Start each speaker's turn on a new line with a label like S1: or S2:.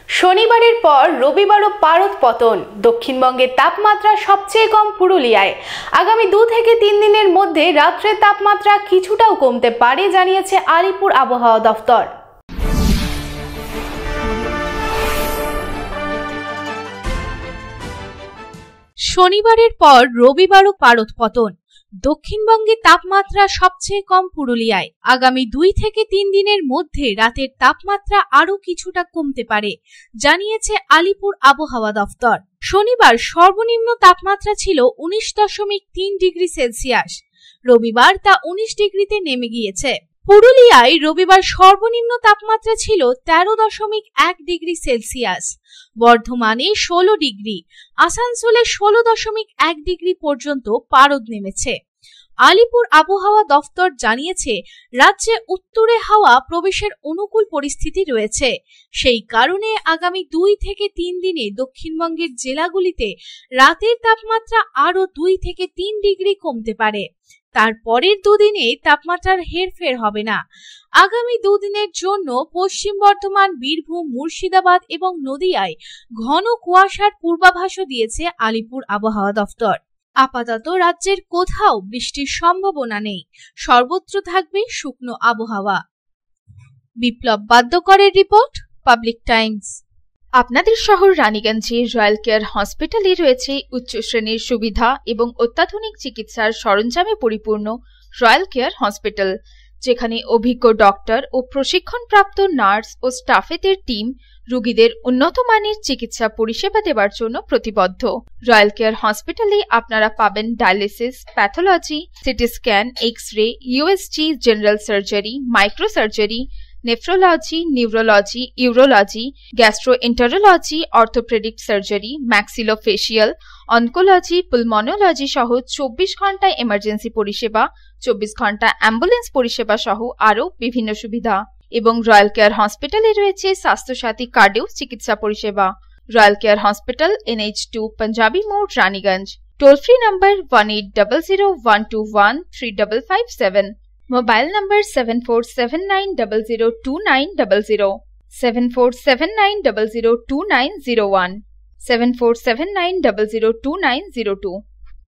S1: শনিবারের পর রবিবারও পারদ পতন। দক্ষিণবঙ্গের তাপমাত্রা সবচেয়ে কম পুরুলিয়ায়। আগামী 2 থেকে 3 দিনের মধ্যে রাত্রের তাপমাত্রা কিছুটাও কমতে পারে জানিয়েছে আলিপুর আবহাওয়া দফতর।
S2: শনিবারের পর রবিবারও পারদ পতন। দক্ষিণবঙ্গে তাপমাত্রা সবচেয়ে কম পুরুলিয়ায়। আগামী 2 থেকে 3 দিনের মধ্যে রাতের তাপমাত্রা আরো কিছুটা কমতে পারে জানিয়েছে আলিপুর আবহাওয়া দফতর। শনিবার সর্বনিম্ন তাপমাত্রা ছিল 19.3 ডিগ্রি সেলসিয়াস। রবিবার তা 19 ডিগ্রিতে নেমে গিয়েছে। পুরুলিয়ায় রবিবার সর্বনিম্ন তাপমাত্রা ছিল 13.1 ডিগ্রি সেলসিয়াস, বর্ধমানে 16 ডিগ্রি, আসানসোলে 16.1 ডিগ্রি পর্যন্ত পারদ নেমেছে। আলিপুর আবহাওয়া দফতর জানিয়েছে, রাজ্যে উত্তুরে হাওয়া প্রবেশের অনুকূল পরিস্থিতি রয়েছে। সেই কারণে আগামী 2 থেকে 3 দিনে দক্ষিণবঙ্গের জেলাগুলিতে রাতের তাপমাত্রা আরো 2 থেকে 3 ডিগ্রি কমতে পারে। তারপরের দুদিনে তাপমাত্রার হেরফের হবে না। আগামী 2 দিনের জন্য পশ্চিম বর্ধমান, বীরভূম, মুর্শিদাবাদ এবং নদিয়ায় ঘন কুয়াশার পূর্বাভাসও দিয়েছে আলিপুর আবহাওয়া দফতর। আপাতত রাজ্যের কোথাও বৃষ্টির সম্ভাবনা নেই। সর্বত্র থাকবে শুকনো আবহাওয়া। বিপ্লব বাদ্যকরের রিপোর্ট, পাবলিক টাইমস।
S3: আপনাদের শহর রানীগঞ্জে রয়্যাল কেয়ার হসপিটালে রয়েছে উচ্চ শ্রেণীর সুবিধা এবং অত্যাধুনিক চিকিৎসার সরঞ্জামে পরিপূর্ণ রয়্যাল কেয়ার হসপিটাল, যেখানে অভিজ্ঞ ডক্টর ও প্রশিক্ষণপ্রাপ্ত নার্স ও স্টাফেদের টিম রোগীদের উন্নত মানের চিকিৎসা পরিষেবা দেওয়ার জন্য প্রতিবদ্ধ। রয়্যাল কেয়ার হসপিটালে আপনারা পাবেন dialysis, pathology, CT scan, X-ray, USG, general surgery, microsurgery, nephrology, neurology, urology, gastroenterology, orthopaedic surgery, maxillofacial, oncology, pulmonology সহ 24 ঘন্টা এমার্জেন্সি পরিষেবা, 24 ঘন্টা অ্যাম্বুলেন্স পরিষেবা সহ আরও বিভিন্ন সুবিধা। এবং রয়্যাল কেয়ার হসপিটালে রয়েছে স্বাস্থ্যসাথী কার্ডেও চিকিৎসা পরিষেবা। Royal care hospital, NH2 panjabi মোড়, Raniganj. Toll free number 180012135557। Mobile number 7479002900, 7479002901, 7479002902।